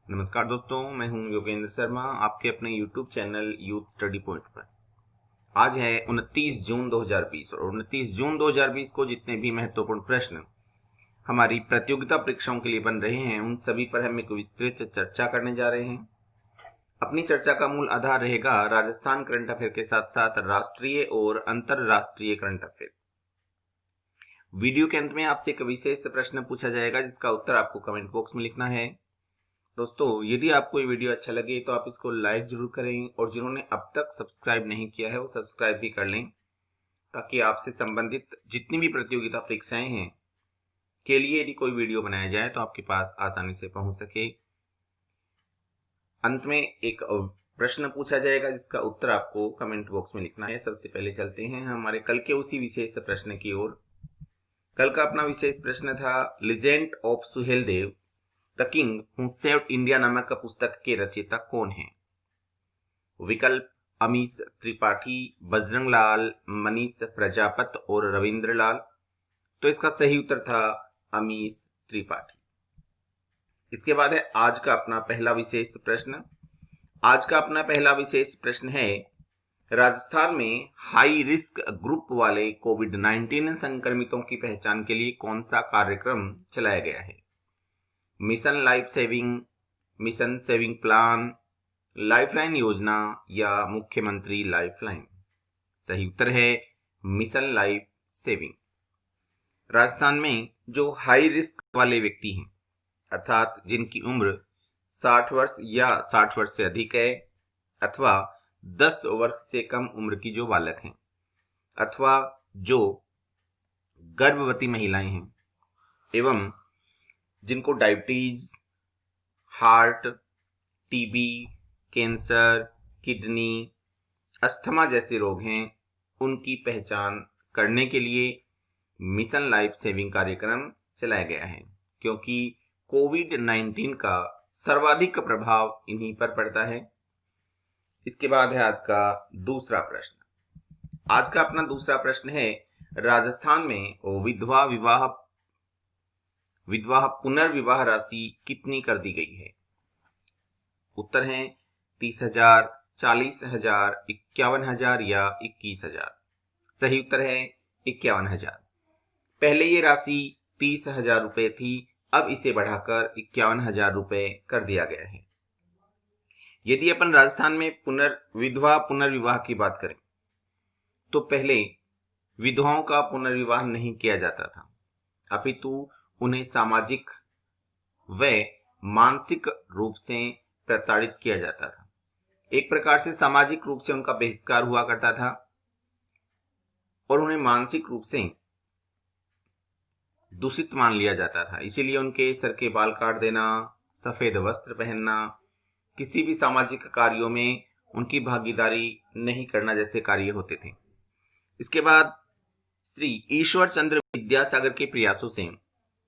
नमस्कार दोस्तों, मैं हूं योगेंद्र शर्मा आपके अपने YouTube channel youth study point पर। आज है 29 जून 2020 और 29 जून 2020 को जितने भी महत्वपूर्ण प्रश्न हमारी प्रतियोगिता परीक्षाओं के लिए बन रहे हैं उन सभी पर हम एक विस्तृत चर्चा करने जा रहे हैं। अपनी चर्चा का मूल आधार रहेगा राजस्थान करंट अफेयर के साथ साथ राष्ट्रीय और अंतरराष्ट्रीय करंट अफेयर। वीडियो के अंत में आपसे एक विशेष प्रश्न पूछा जाएगा जिसका उत्तर आपको कमेंट बॉक्स में लिखना है। दोस्तों, यदि आपको ये वीडियो अच्छा लगे तो आप इसको लाइक जरूर करें और जिन्होंने अब तक सब्सक्राइब नहीं किया है वो सब्सक्राइब भी कर लें ताकि आपसे संबंधित जितनी भी प्रतियोगिता परीक्षाएं हैं के लिए यदि कोई वीडियो बनाया जाए तो आपके पास आसानी से पहुंच सके। अंत में एक प्रश्न पूछा जाएगा जिसका उत्तर आपको कमेंट बॉक्स में लिखना है। सबसे पहले चलते हैं हमारे कल के उसी विशेष प्रश्न की ओर। कल का अपना विशेष प्रश्न था legend of Suheldev the king who saved India नामक पुस्तक के रचयिता कौन हैं? विकल्प अमीश त्रिपाठी, बजरंग लाल, मनीष प्रजापत और रविंद्र लाल। तो इसका सही उत्तर था अमीश त्रिपाठी। इसके बाद है आज का अपना पहला विशेष प्रश्न। आज का अपना पहला विशेष प्रश्न है राजस्थान में हाई रिस्क ग्रुप वाले कोविड-19 संक्रमितों की पहचान के लिए कौन सा कार्यक्रम चलाया गया है? Mission life saving, mission saving plan, lifeline योजना या मुख्यमंत्री लाइफलाइन? सही उत्तर है मिशन लाइफ सेविंग। राजस्थान में जो हाई रिस्क वाले व्यक्ति हैं अर्थात जिनकी उम्र 60 वर्ष या 60 वर्ष से अधिक है अथवा 10 वर्ष से कम उम्र की जो बालक हैं अथवा जो गर्भवती महिलाएं हैं एवं जिनको diabetes, heart, TB, cancer, kidney, asthma जैसे रोग हैं उनकी पहचान करने के लिए मिशन लाइफ सेविंग कार्यक्रम चलाया गया है क्योंकि कोविड-19 का सर्वाधिक प्रभाव इन्हीं पर पड़ता है। इसके बाद है आज का दूसरा प्रश्न। आज का अपना दूसरा प्रश्न है राजस्थान में विधवा पुनर्विवाह राशि कितनी कर दी गई है? उत्तर हैं 30,000, 40,000, 51,000 या 21,000। सही उत्तर है 51,000। पहले ये राशि 30,000 रुपए थी, अब इसे बढ़ाकर 51,000 रुपए कर दिया गया है। यदि अपन राजस्थान में विधवा पुनर्विवाह की बात करें तो पहले विधवाओं का पुनर्विवाह नहीं किया जाता था, अपितु उन्हें सामाजिक व मानसिक रूप से प्रताड़ित किया जाता था। एक प्रकार से सामाजिक रूप से उनका बहिष्कार हुआ करता था और उन्हें मानसिक रूप से दूषित मान लिया जाता था। इसीलिए उनके सर के बाल काट देना, सफेद वस्त्र पहनना, किसी भी सामाजिक कार्यों में उनकी भागीदारी नहीं करना जैसे कार्य होते थे। इसके बाद श्री ईश्वर चंद्र विद्यासागर के प्रयासों से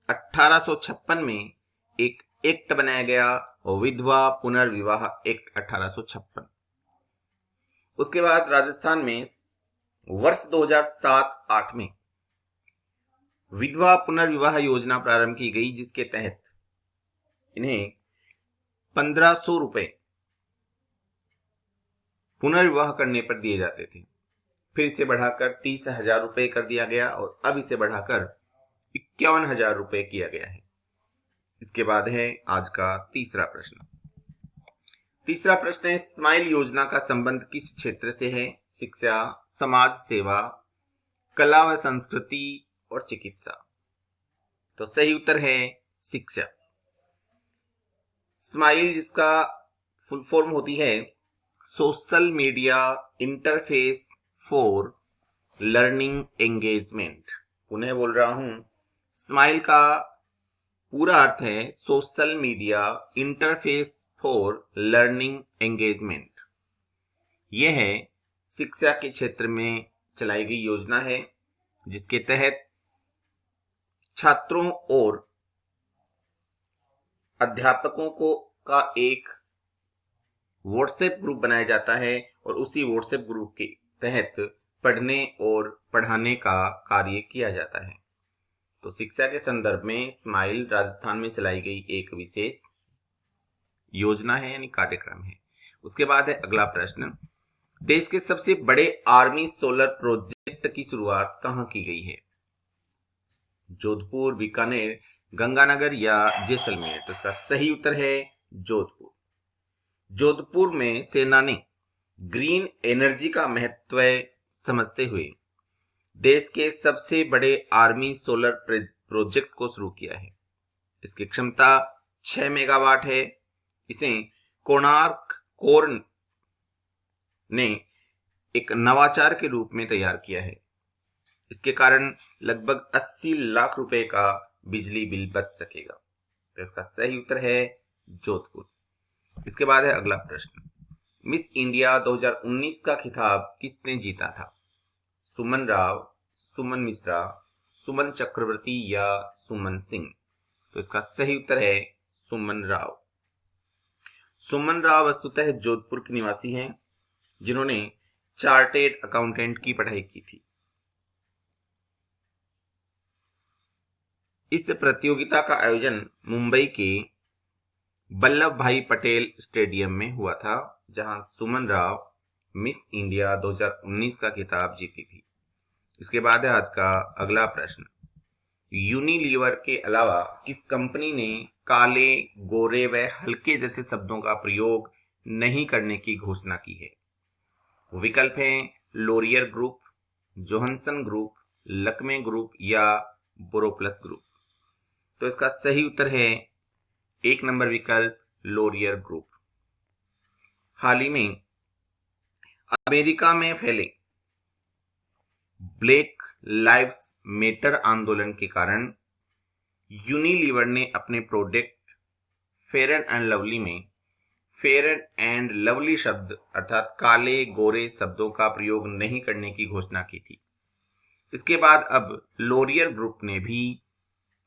1856 में एक एक्ट बनाया गया, विधवा पुनर्विवाह एक्ट 1856। उसके बाद राजस्थान में वर्ष 2007-8 में विधवा पुनर्विवाह योजना प्रारंभ की गई जिसके तहत इन्हें 1,500 रुपए पुनर्विवाह करने पर दिए जाते थे। फिर इसे बढ़ाकर 30,000 रुपए कर दिया गया और अब इसे बढ़ाकर 51,000 रुपए किया गया है। इसके बाद है आज का तीसरा प्रश्न। तीसरा प्रश्न है स्माइल योजना का संबंध किस क्षेत्र से है? शिक्षा, समाज सेवा, कला व संस्कृति और चिकित्सा? तो सही उत्तर है शिक्षा। स्माइल जिसका फुल फॉर्म होती है social media interface for learning engagement. उन्हें बोल रहा हूं, स्माइल का पूरा अर्थ है social media interface for learning engagement. यह है शिक्षा के क्षेत्र में चलाई गई योजना है जिसके तहत छात्रों और अध्यापकों का एक व्हाट्सएप ग्रुप बनाया जाता है और उसी व्हाट्सएप ग्रुप के तहत पढ़ने और पढ़ाने का कार्य किया जाता है। तो शिक्षा के संदर्भ में स्माइल राजस्थान में चलाई गई एक विशेष योजना है यानी कार्यक्रम है। उसके बाद है अगला प्रश्न, देश के सबसे बड़े आर्मी सोलर प्रोजेक्ट की शुरुआत कहां की गई है? जोधपुर, बीकानेर, गंगानगर या जैसलमेर? तो इसका सही उत्तर है जोधपुर। जोधपुर में सेना ने ग्रीन एनर्जी का महत्व समझते हुए देश के सबसे बड़े आर्मी सोलर प्रोजेक्ट को शुरू किया है। इसकी क्षमता 6 मेगावाट है। इसे कोणार्क कोर ने एक नवाचार के रूप में तैयार किया है। इसके कारण लगभग 80 लाख रुपए का बिजली बिल बच सकेगा। तो इसका सही उत्तर है जोधपुर। इसके बाद है अगला प्रश्न, मिस इंडिया 2019 का खिताब किसने जीता था? सुमन राव, सुमन मिश्रा, सुमन चक्रवर्ती या सुमन सिंह? तो इसका सही उत्तर है सुमन राव। सुमन राव वस्तुतः जोधपुर के निवासी हैं, जिन्होंने चार्टेड अकाउंटेंट की पढ़ाई की थी। इस प्रतियोगिता का आयोजन मुंबई के वल्लभ भाई पटेल स्टेडियम में हुआ था, जहां सुमन राव मिस इंडिया 2019 का खिताब जीती थी। इसके बाद है आज का अगला प्रश्न, यूनिलीवर के अलावा किस कंपनी ने काले, गोरे व हल्के जैसे शब्दों का प्रयोग नहीं करने की घोषणा की है? विकल्प हैं लोरियर ग्रुप, जोहन्सन ग्रुप, लक्मे ग्रुप या बोरोप्लस ग्रुप? तो इसका सही उत्तर है 1 नंबर विकल्प लोरियर ग्रुप। हाल ही में अमेरिका में फैले ब्लैक लाइव्स मैटर आंदोलन के कारण यूनिलीवर ने अपने प्रोडक्ट फेयर एंड लवली में फेयर एंड लवली शब्द अर्थात काले गोरे शब्दों का प्रयोग नहीं करने की घोषणा की थी। इसके बाद अब लोरियर ग्रुप ने भी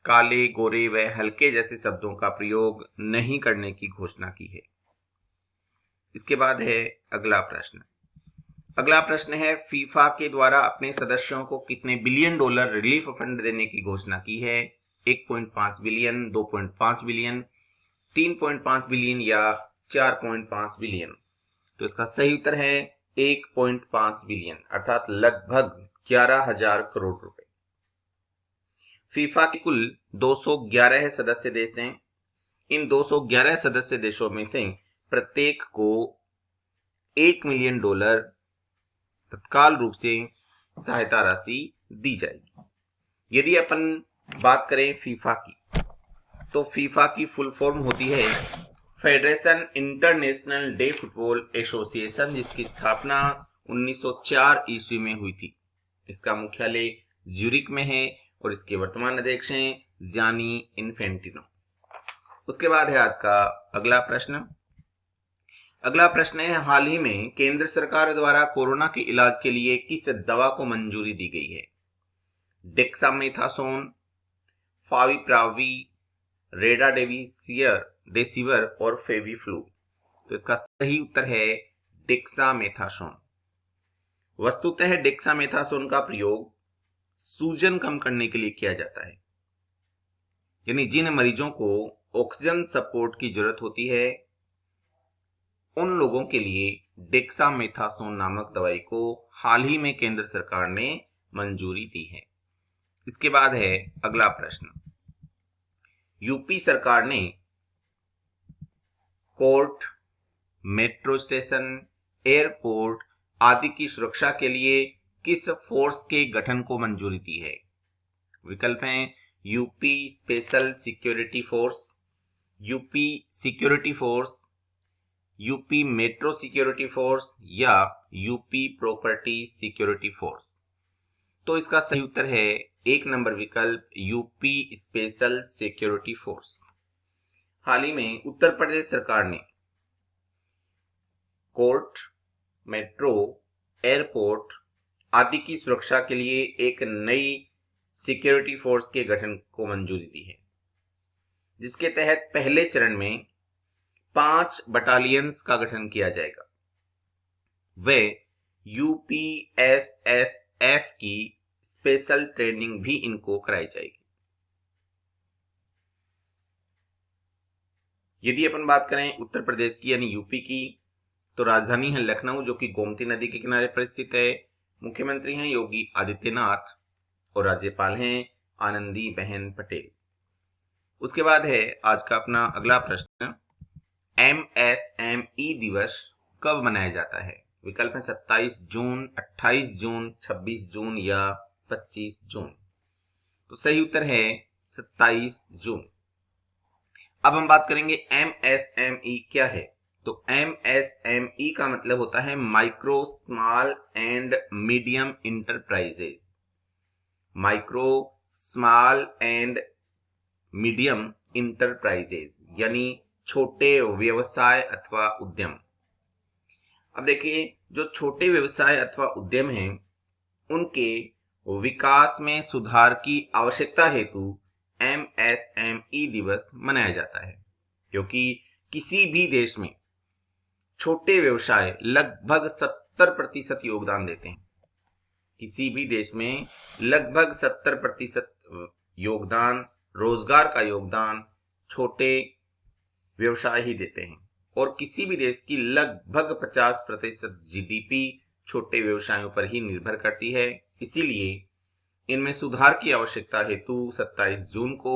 काले, गोरे व हल्के जैसे शब्दों का प्रयोग नहीं करने की घोषणा की है। इसके बाद है अगला प्रश्न। अगला प्रश्न है, फीफा के द्वारा अपने सदस्यों को कितने बिलियन डॉलर रिलीफ फंड देने की घोषणा की है? 1.5 बिलियन, 2.5 बिलियन, 3.5 बिलियन या 4.5 बिलियन? तो इसका सही उत्तर है 1.5 बिलियन अर्थात लगभग 11,000 करोड़ रुपए। फीफा के कुल 211 सदस्य देश हैं। इन 211 सदस्य देशों में से प्रत्येक को $1 मिलियन तत्काल रूप से सहायता राशि दी जाएगी। यदि अपन बात करें फीफा की, तो फीफा की फुल फॉर्म होती है federation international day football association, जिसकी स्थापना 1904 ईस्वी में हुई थी। इसका मुख्यालय ज्यूरिक में है और इसके वर्तमान अध्यक्ष हैं जियानी इन्फेंटिनो। उसके बाद है आज का अगला प्रश्न। अगला प्रश्न है, हाल ही में केंद्र सरकार द्वारा कोरोना के इलाज के लिए किस दवा को मंजूरी दी गई है? डेक्सामेथासोन, फाविपिरावी, रेमडेसिविर और फेविफ्लू? तो इसका सही उत्तर है डेक्सामेथासोन। वस्तुतः डेक्सामेथासोन का प्रयोग सूजन कम करने के लिए किया जाता है, यानी जिन मरीजों को ऑक्सीजन सपोर्ट की जरूरत होती है उन लोगों के लिए डेक्सामेथासोन नामक दवाई को हाल ही में केंद्र सरकार ने मंजूरी दी है। इसके बाद है अगला प्रश्न। यूपी सरकार ने कोर्ट, मेट्रो स्टेशन, एयरपोर्ट आदि की सुरक्षा के लिए किस फोर्स के गठन को मंजूरी दी है? विकल्प हैं UP special security force, UP security force, UP metro security force या यूपी प्रॉपर्टी सिक्योरिटी फोर्स? तो इसका सही उत्तर है 1 नंबर विकल्प यूपी स्पेशल सिक्योरिटी फोर्स। हाल ही में उत्तर प्रदेश सरकार ने कोर्ट, मेट्रो, एयरपोर्ट आदि की सुरक्षा के लिए एक नई सिक्योरिटी फोर्स के गठन को मंजूरी दी है, जिसके तहत पहले चरण में 5 बटालियंस का गठन किया जाएगा। वे यूपीएसएसएफ की स्पेशल ट्रेनिंग भी इनको कराई जाएगी। यदि अपन बात करें उत्तर प्रदेश की यानी यूपी की, तो राजधानी है लखनऊ जो कि गोमती नदी के किनारे पर स्थित है। मुख्यमंत्री हैं योगी आदित्यनाथ और राज्यपाल हैं आनंदीबेन पटेल। उसके बाद है आज का अपना अगला प्रश्न, एमएसएमई दिवस कब मनाया जाता है? विकल्प है 27 जून, 28 जून, 26 जून या 25 जून। तो सही उत्तर है 27 जून। अब हम बात करेंगे एमएसएमई क्या है। तो एमएसएमई का मतलब होता है micro small and medium enterprises. Micro small and medium enterprises यानी छोटे व्यवसाय अथवा उद्यम। अब देखिए, जो छोटे व्यवसाय अथवा उद्यम हैं उनके विकास में सुधार की आवश्यकता हेतु एमएसएमई दिवस मनाया जाता है, क्योंकि किसी भी देश में छोटे व्यवसाय लगभग 70% योगदान देते हैं। किसी भी देश में लगभग 70% योगदान, रोजगार का योगदान छोटे व्यवसाय ही देते हैं, और किसी भी देश की लगभग 50% जीडीपी छोटे व्यवसायों पर ही निर्भर करती है। इसीलिए इनमें सुधार की आवश्यकता हेतु 27 जून को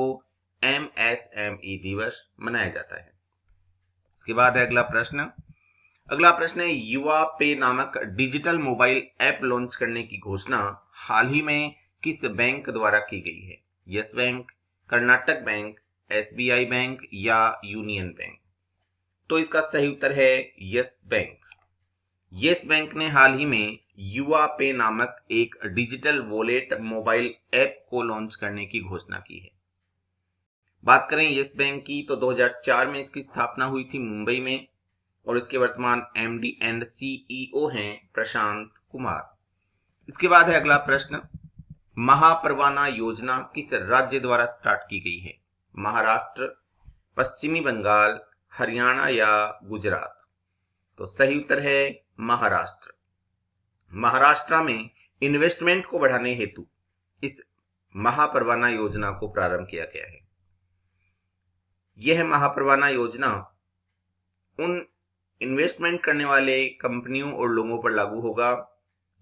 एमएसएमई दिवस मनाया जाता है। इसके बाद है अगला प्रश्न। अगला प्रश्न है, युवा पे नामक डिजिटल मोबाइल ऐप लॉन्च करने की घोषणा हाल ही में किस बैंक द्वारा की गई है? Yes bank, Karnataka bank, SBI bank या यूनियन बैंक? तो इसका सही उत्तर है यस बैंक। यस बैंक ने हाल ही में युवा पे नामक एक डिजिटल वॉलेट मोबाइल ऐप को लॉन्च करने की घोषणा की है। बात करें यस बैंक की, तो 2004 में इसकी स्थापना हुई थी मुंबई में, और इसके वर्तमान एमडी एंड सीईओ हैं प्रशांत कुमार। इसके बाद है अगला प्रश्न, महापरवाना योजना किस राज्य द्वारा स्टार्ट की गई है? महाराष्ट्र, पश्चिमी बंगाल, हरियाणा या गुजरात? तो सही उत्तर है महाराष्ट्र। महाराष्ट्र में इन्वेस्टमेंट को बढ़ाने हेतु इस महापरवाना योजना को प्रारंभ किया गया है। यह महापरवाना योजना उन इन्वेस्टमेंट करने वाले कंपनियों और लोगों पर लागू होगा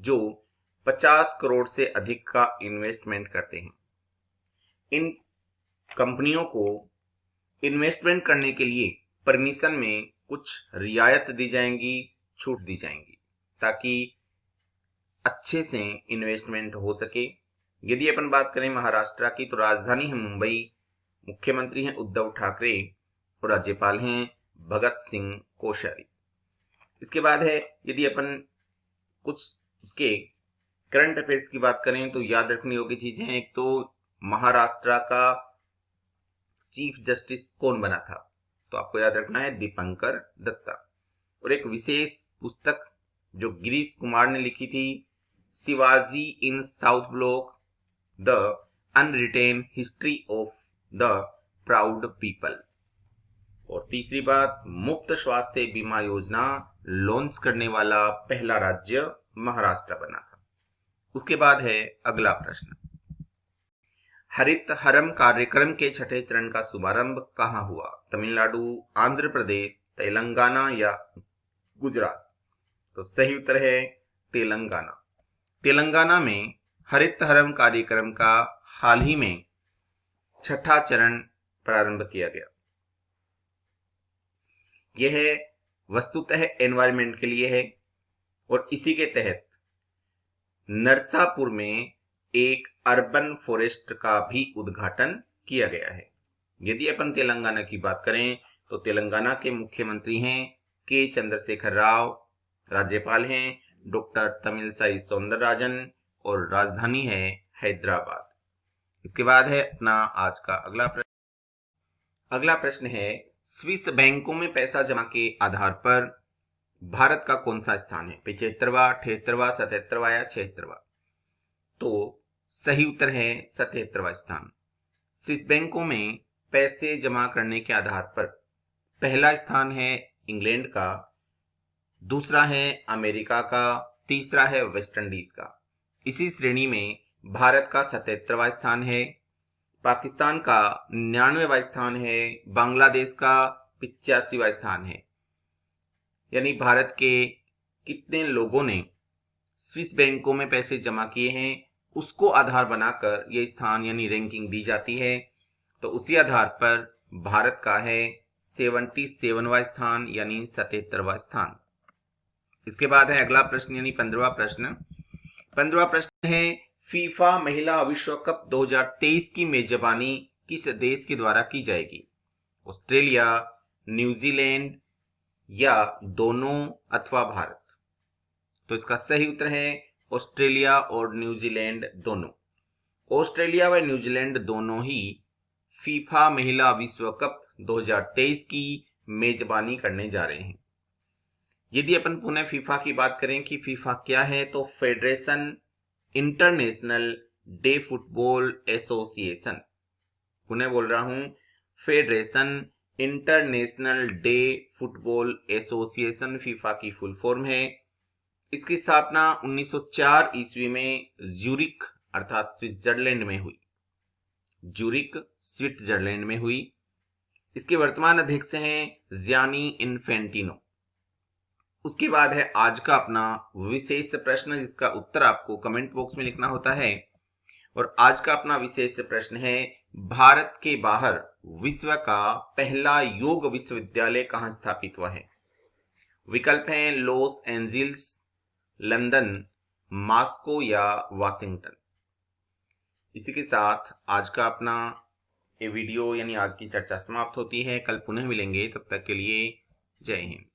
जो 50 करोड़ से अधिक का इन्वेस्टमेंट करते हैं। इन कंपनियों को इन्वेस्टमेंट करने के लिए परमिशन में कुछ रियायत दी जाएंगी, छूट दी जाएंगी, ताकि अच्छे से इन्वेस्टमेंट हो सके। यदि अपन बात करें महाराष्ट्र की, तो राजधानी है मुंबई, मुख्यमंत्री हैं उद्धव ठाकरे और राज्यपाल हैं भगत सिंह कोश्यारी। इसके बाद है, यदि अपन कुछ उसके करंट अफेयर्स की बात करें तो याद रखने योग्य चीजें, एक तो महाराष्ट्र का चीफ जस्टिस कौन बना था? तो आपको याद रखना है दीपंकर दत्ता। और एक विशेष पुस्तक जो गिरीश कुमार ने लिखी थी, Shivaji in South Block, the unwritten history of the proud people. और तीसरी बात, मुफ्त स्वास्थ्य बीमा योजना लॉन्च करने वाला पहला राज्य महाराष्ट्र बना था। उसके बाद है अगला प्रश्न, हरित हरम कार्यक्रम के छठे चरण का शुभारंभ कहां हुआ? तमिलनाडु, आंध्र प्रदेश, तेलंगाना या गुजरात? तो सही उत्तर है तेलंगाना। तेलंगाना में हरित हरम कार्यक्रम का हाल ही में छठा चरण प्रारंभ किया गया। यह वस्तुतः एनवायरमेंट के लिए है, और इसी के तहत नरसापुर में एक अर्बन फॉरेस्ट का भी उद्घाटन किया गया है। यदि अपन तेलंगाना की बात करें तो तेलंगाना के मुख्यमंत्री हैं के चंद्रशेखर राव, राज्यपाल हैं डॉक्टर तमिलसाई सौंदरराजन और राजधानी है हैदराबाद। इसके बाद है अपना आज का अगला प्रश्न। अगला प्रश्न है, स्विस बैंकों में पैसा जमा के आधार पर भारत का कौन सा स्थान है? 75वां, 78वां, 77वां या 76वां? तो सही उत्तर है 77वां स्थान। स्विस बैंकों में पैसे जमा करने के आधार पर पहला स्थान है इंग्लैंड का, दूसरा है अमेरिका का, तीसरा है वेस्ट इंडीज का। इसी श्रेणी में भारत का 77वां स्थान है, पाकिस्तान का 99वां स्थान है, बांग्लादेश का 85वां स्थान है। यानी भारत के कितने लोगों ने स्विस बैंकों में पैसे जमा किए हैं उसको आधार बनाकर यह स्थान यानी रैंकिंग दी जाती है। तो उसी आधार पर भारत का है 77वां स्थान यानी 77वां स्थान। इसके बाद है अगला प्रश्न यानी 15वां प्रश्न। 15वां प्रश्न है फीफा महिला विश्व कप 2023 की मेजबानी किस देश के द्वारा की जाएगी? ऑस्ट्रेलिया, न्यूजीलैंड या दोनों अथवा भारत? तो इसका सही उत्तर है ऑस्ट्रेलिया और न्यूजीलैंड दोनों। ऑस्ट्रेलिया व न्यूजीलैंड दोनों ही फीफा महिला विश्व कप 2023 की मेजबानी करने जा रहे हैं। यदि अपन पुनः फीफा की बात करें कि फीफा क्या है, तो federation international day football association. पुनः बोल रहा हूं, federation international day football association FIFA की फुल फॉर्म है। इसकी स्थापना 1904 ईस्वी में ज्यूरिक अर्थात स्विट्जरलैंड में हुई। ज्यूरिक स्विट्जरलैंड में हुई। इसके वर्तमान अध्यक्ष हैं जियानी इन्फेंटिनो। उसके बाद है आज का अपना विशेष प्रश्न, जिसका उत्तर आपको कमेंट बॉक्स में लिखना होता है। और आज का अपना विशेष प्रश्न है भारत के बाहर विश्व का पहला योग विश्वविद्यालय कहां स्थापित हुआ है? विकल्प हैं लॉस एंजिल्स, लंदन, मॉस्को या वाशिंगटन। इसी के साथ आज का अपना ये वीडियो यानी आज की चर्चा समाप्त होती है। कल पुनः मिलेंगे, तब तक के लिए जय हिंद।